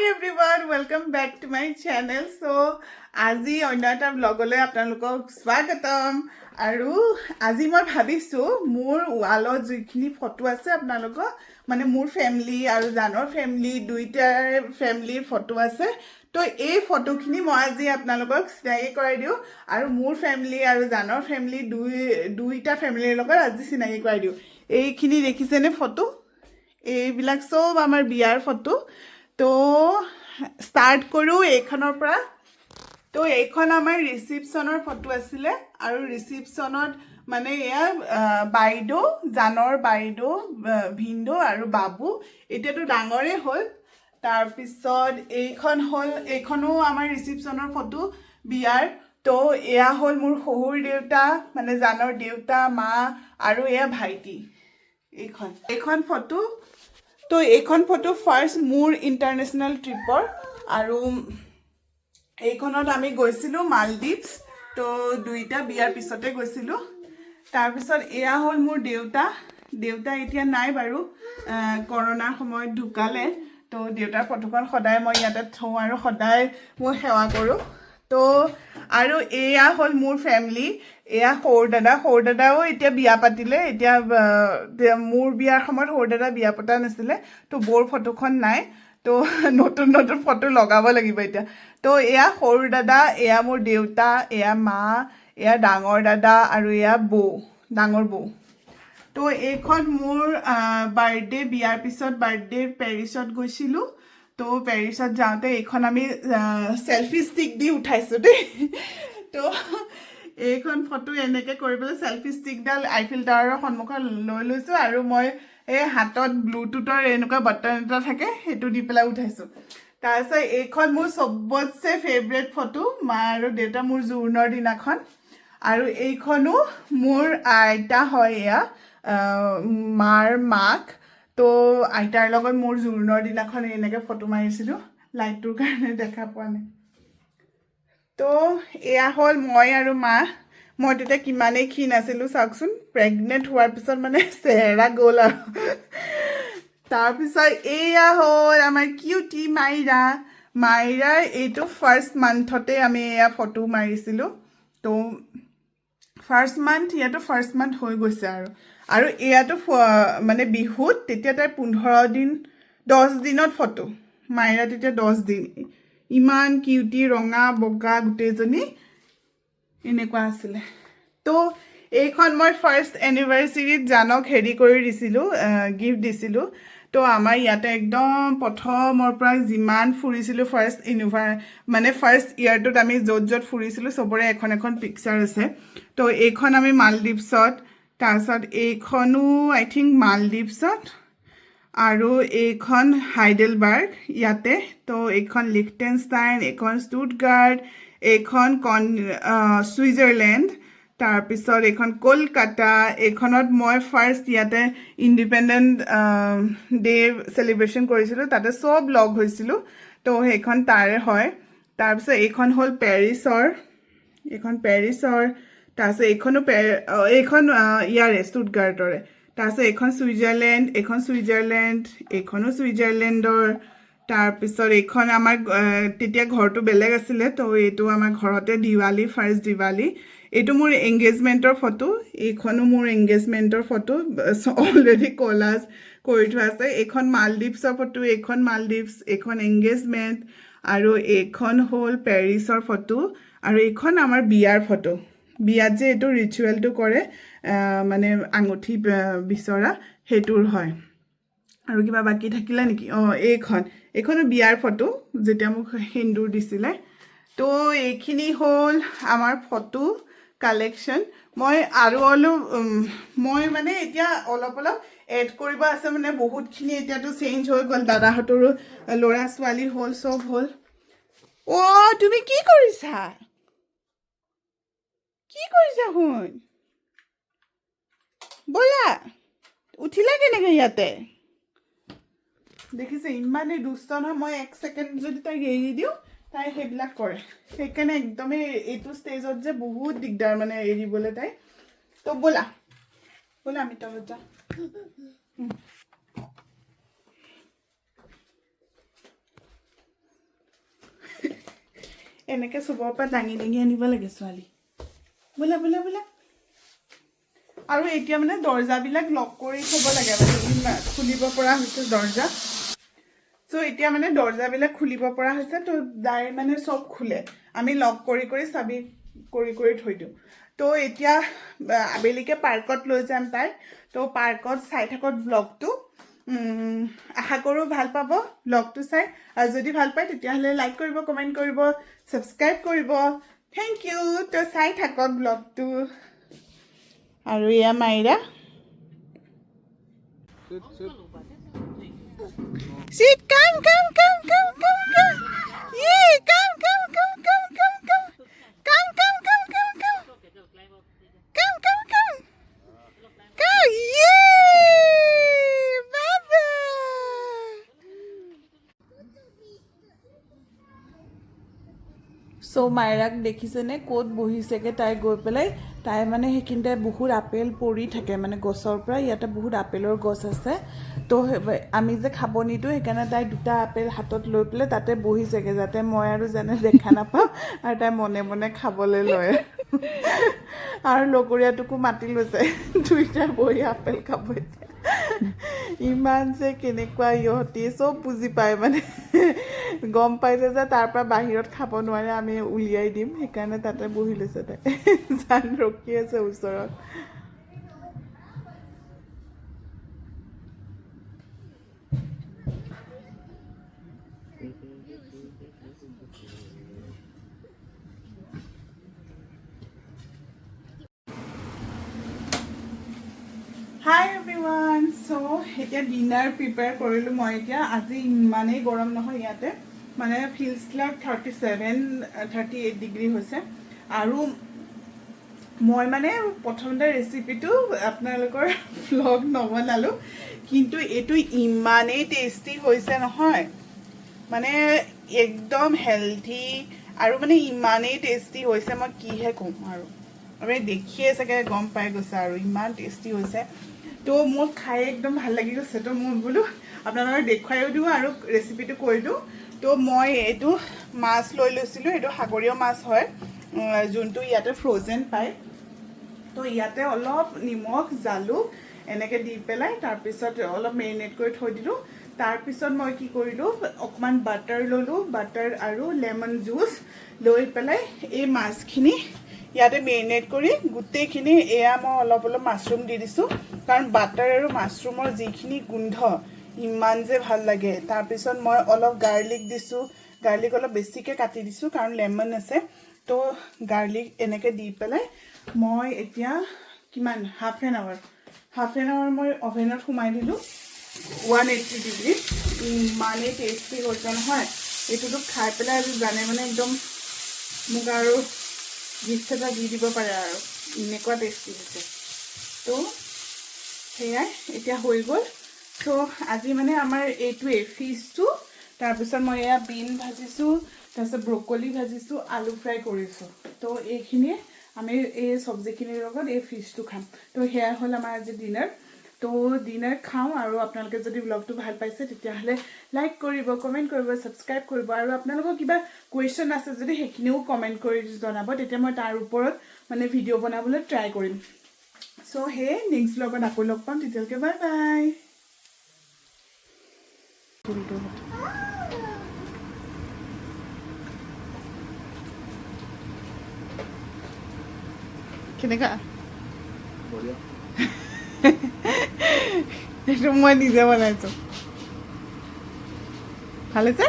everyone, welcome back to my channel. So, আজি অন্য এটা ব্লগলৈ আপোনালোকক স্বাগতম আৰু আজি মই ভাবিছো মোৰ ৱালত যিখিনি ফটো আছে আপোনালোকক মানে মোৰ ফ্যামিলি আৰু জানৰ ফ্যামিলি দুইটাৰ ফ্যামিলিৰ ফটো আছে তো এই ফটোখিনি মই আজি আপোনালোকক চিনাকি কৰাই দিও আৰু মোৰ ফ্যামিলি আৰু জানৰ ফ্যামিলি দুইটা ফ্যামিলিৰ লগত আজি চিনাকি কৰাই দিও এইখিনি দেখিছেনে ফটো এইবিলাক সব আমাৰ বিয়াৰ ফটো তো স্টাৰ্ট কৰো এইখনৰ পৰা তো এইখন আমাৰ ৰিসেপশনৰ ফটো আছিলে আৰু ৰিসেপশনত মানে এয়া বাইদো জানৰ বাইদো ভিন্দো আৰু বাবু এতিয়াতো ডাঙৰে হ'ল তাৰ পিছত এইখনো আমাৰ ৰিসেপশনৰ ফটো বিয়াৰ তো এয়া হ'ল মোৰ শহুৰ দেউতা মানে জানৰ দেউতা মা আৰু এয়া ভাইটি এইখন ফটো তো এইখন ফটো ফাৰ্স্ট মোৰ ইন্টাৰন্যাশনাল ট্ৰিপৰ আৰু এইখনত আমি গৈছিলো মালদ্বীপস তো দুইটা বিয়াৰ পিছতে গৈছিলো তাৰ পিছত এয়া হ'ল মোৰ দেউতা এতিয়া নাই বাৰু কৰোনাৰ সময়ত ঢুকালে তো দেউতাৰ ফটোখন সদায় মই ইয়াতে থওঁ আৰু সদায় মই সেৱা কৰো তো আৰু এয়া হ'ল মোৰ ফ্যামিলি এয়া সৌৰ দাদাও এতিয়া বিয়া পাতিলে এতিয়া মোৰ বিয়াৰ সময়ত সৌৰ দাদা বিয়া পতা নাছিলে তো বৰ ফটোখন নাই তো নতুন ফটো লগাব লাগিব এতিয়া তো এয়া সৌৰ দাদা এয়া মোৰ দেউতা এয়া মা এয়া ডাঙৰ দাদা আৰু এয়া ডাঙৰ বৌ তো এইখন মোৰ বাৰ্থডে বিয়াৰ পিছত বাৰ্থডে পেৰিছত গৈছিলো তো পেৰিছত যাওঁতে এইখন আমি সেলফি ষ্টিক দি উঠাইছো দেই তো এইখন ফটো এনেকে কৰিবলৈ সেলফি ষ্টিকডাল আইফেল টাৱাৰৰ সন্মুখত লৈ লৈছো আৰু মই এই হাতত ব্লুটুথৰ এনেকুৱা বাটন এটা থাকে হেতু দি পেলাই উঠাইছো তাৰপিছত এইখন মোৰ সবতছে ফেভাৰিট ফটো মা আৰু দেউতা মোৰ জোৰণৰ দিনাখন আৰু এইখনো মোৰ আইতা হয় এয়া মাৰ মাক তো আইতাৰ লগত মোৰ জোৰণৰ দিনাখন এনেকে ফটো মাৰিছিলো লাইটটোৰ কাৰণে দেখা পোৱা নাই তো এয়া হ'ল মই আৰু মা মই তেতিয়া কিমানেই ক্ষীণ আছিলো চাওকচোন প্ৰেগনেন্ট হোৱাৰ পিছত মানে চেহেৰা গ'ল আৰু তাৰ পিছত এয়া হ'ল আমাৰ কিউটি মাইৰাৰ এইটো ফাৰ্স্ট মান্থতে আমি এয়া ফটো মাৰিছিলো তো ফাৰ্স্ট মান্থ হৈ গৈছে আৰু এয়াটো মানে বিহুত তেতিয়া তাই 10 দিনত ফটো মাইৰা তেতিয়া 10 দিন ইমান কিউটি ৰঙা বগা গুটেজনী এনেকুৱা আছিলে তো এইখন মই ফাৰ্স্ট এনিভাৰ্সাৰীত জানক হেৰি কৰি দিছিলো গিফট দিছিলো তো আমাৰ ইয়াতে একদম প্ৰথমৰ পৰা যিমান ফুৰিছিলো ফাৰ্স্ট ইয়াৰটোত আমি য'ত ফুৰিছিলো সবৰে এখন পিকচাৰ আছে তো এইখন আমি মালদ্বীপছত তাৰপিছত এইখনো আই থিংক মালদ্বীপছত আৰু এইখন হাইডেলবাৰ্গ ইয়াতে তো এইখন লিখটেনষ্টাইন এইখন ষ্টুটগাৰ্ট এইখন সুইজাৰলেণ্ড তাৰ পিছত এইখন কলকাতা এইখনত মই ফাৰ্স্ট ইয়াতে ইণ্ডিপেণ্ডেন্ট ডে সেলিব্ৰেশন কৰিছিলো তাতে সব লগ হৈছিলো তো সেইখন তাৰে হয় তাৰ পিছত এইখন হ'ল পেৰিছৰ তাৰপিছত এইখন ইয়াৰে ষ্টুটগাৰ্টৰে তাৰপিছত এইখন এইখনো সুইজাৰলেণ্ডৰ তাৰপিছত এইখন আমাৰ তেতিয়া ঘৰটো বেলেগ আছিলে তো এইটো আমাৰ ঘৰতে দিৱালী ফাৰ্স্ট দিৱালী এইটো মোৰ এংগেজমেন্টৰ ফটো এইখনো মোৰ এংগেজমেন্টৰ ফটো অলৰেডি কলাজ কৰি থোৱা আছে এইখন মালদ্বীপছৰ ফটো এইখন মালদ্বীপছ এইখন এংগেজমেন্ট আৰু এইখন হ'ল পেৰিছৰ ফটো আৰু এইখন আমাৰ বিয়াৰ ফটো বিয়াত যে এইটো ৰিচুৱেলটো কৰে মানে আঙুঠি বিচৰা হেতুৰ হয় আৰু কিবা বাকি থাকিলা নেকি এইখনো বিয়াৰ ফটো যেতিয়া মোক হিন্দুৰ দিছিলে তো এইখিনি হ'ল আমাৰ ফটো কালেকশন মই মানে এতিয়া অলপ এড কৰিব আছে মানে বহুতখিনি এতিয়াতো চেঞ্জ হৈ গ'ল দাদাহঁতৰো ল'ৰা ছোৱালী হ'ল সব হ'ল তুমি কি কৰিছা শুন ব'লা উঠিলা কেনেকৈ ইয়াতে দেখিছে ইমানেই দুষ্ট নহয় মই 1 সেকেন্ড যদি তাইক এৰি দিওঁ তাই সেইবিলাক কৰে সেইকাৰণে একদমেই এইটো ষ্টেজত যে বহুত দিগদাৰ মানে এৰিবলৈ তাই তো ব'লা আমি তলত যাওঁ এনেকৈ চুবৰ পৰা দাঙি দাঙি আনিব লাগে ছোৱালী বোলা বোলা বোলা আৰু এতিয়া মানে দৰ্জাবিলাক লক কৰি থ'ব লাগে মানে খুলিব পৰা হৈছে দৰ্জা চ' এতিয়া মানে দৰ্জাবিলাক খুলিব পৰা হৈছে তো দাই মানে চব খোলে আমি লক কৰি কৰি চাবি কৰি কৰি থৈ দিওঁ তো এতিয়া আবেলিকে পাৰ্কত লৈ যাম তাই তো পাৰ্কত চাই থাকত ব্লগটো আশা কৰোঁ ভাল পাব ব্লগটো চাই আৰু যদি ভাল পায় তেতিয়াহ'লে লাইক কৰিব কমেণ্ট কৰিব ছাবস্ক্ৰাইব কৰিব থেংক ইউ তো চাই থাকক ব্লগটো আৰু এয়া মাইৰা Sit, come. Yay, come. Go, yay, Baba. So, মাইৰাক দেখিছেনে ক'ত বহিছেগে তাই গৈ পেলাই তাই মানে সেইখিনিতে বহুত আপেল পৰি থাকে মানে গছৰ পৰা ইয়াতে বহুত আপেলৰ গছ আছে তো আমি যে খাব নিদিওঁ সেইকাৰণে তাই দুটা আপেল হাতত লৈ পেলাই তাতে বহিছেগে যাতে মই আৰু যেনে দেখা নাপাওঁ আৰু তাই মনে মনে খাবলৈ লয় আৰু লগৰীয়াটোকো মাতি লৈছে দুইটা বহি আপেল খাব এতিয়া ইমান যে কেনেকুৱা ইহঁতি চব বুজি পায় মানে গম পাইছে যে তাৰ পৰা বাহিৰত খাব নোৱাৰে আমি উলিয়াই দিম সেইকাৰণে তাতে বহি লৈছে তাই জান ৰখি আছে ওচৰত হাই এভৰিৱান চ' এতিয়া ডিনাৰ প্ৰিপেয়াৰ কৰিলোঁ মই এতিয়া আজি ইমানেই গৰম নহয় ইয়াতে মানে ফিলছ লাইক 37-38 ডিগ্ৰী হৈছে আৰু মই মানে প্ৰথমতে ৰেচিপিটো আপোনালোকৰ ভ্লগ নবনালোঁ কিন্তু এইটো ইমানেই টেষ্টি হৈছে নহয় মানে একদম হেল্থি আৰু মানে ইমানেই টেষ্টি হৈছে মই কিহে ক'ম আৰু আপুনি দেখিয়ে চাগে গম পাই গৈছে আৰু ইমান টেষ্টি হৈছে তো মোৰ খাই একদম ভাল লাগি গৈছে তো মই বোলো আপোনালোকক দেখুৱাইও দিওঁ আৰু ৰেচিপিটো কৈ দিওঁ তো মই এইটো মাছ লৈ লৈছিলোঁ এইটো সাগৰীয় মাছ হয় যোনটো ইয়াতে ফ্ৰ'জেন পায় তো ইয়াতে অলপ নিমখ জালুক এনেকৈ দি পেলাই তাৰপিছত অলপ মেৰিনেট কৰি থৈ দিলোঁ তাৰপিছত মই কি কৰিলোঁ অকণমান বাটাৰ ল'লোঁ বাটাৰ আৰু লেমন জুচ লৈ পেলাই এই মাছখিনি ইয়াতে মেৰিনেট কৰি গোটেইখিনি এয়া মই অলপ মাছৰুম দি দিছোঁ কাৰণ বাটাৰ আৰু মাছৰুমৰ যিখিনি গোন্ধ ইমান যে ভাল লাগে তাৰপিছত মই অলপ গাৰ্লিক দিছোঁ গাৰ্লিক অলপ বেছিকৈ কাটি দিছোঁ কাৰণ লেমন আছে তো গাৰ্লিক এনেকৈ দি পেলাই মই এতিয়া কিমান হাফ এন আৱাৰ মই অভেনত সোমাই দিলোঁ 180 ডিগ্ৰী ইমানেই টেষ্টি হৈছে নহয় এইটোতো খাই পেলাই আজি জানে মানে একদম মোক আৰু গিফ্ট এটা দি দিব পাৰে আৰু এনেকুৱা টেষ্টি হৈছে তো সেয়াই এতিয়া হৈ গ'ল তো আজি মানে আমাৰ এইটোৱে ফিছটো তাৰপিছত মই এয়া বিন ভাজিছোঁ তাৰপিছত ব্ৰকলি ভাজিছোঁ আলু ফ্ৰাই কৰিছোঁ তো এইখিনিয়ে আমি এই চব্জিখিনিৰ লগত এই ফিছটো খাম তো সেয়া হ'ল আমাৰ আজি ডিনাৰ তো ডিনাৰ খাওঁ আৰু আপোনালোকে যদি ব্লগটো ভাল পাইছে তেতিয়াহ'লে লাইক কৰিব কমেণ্ট কৰিব ছাবস্ক্ৰাইব কৰিব আৰু আপোনালোকৰ কিবা কুৱেশ্যন আছে যদি সেইখিনিও কমেণ্ট কৰি জনাব তেতিয়া মই তাৰ ওপৰত মানে ভিডিঅ' বনাবলৈ ট্ৰাই কৰিম চ' সেই নেক্সট ব্লগত আকৌ লগ পাম তেতিয়ালৈকে বাই বাই কেনেকুৱা এইটো মই নিজে বনাইছোঁ ভাল হৈছে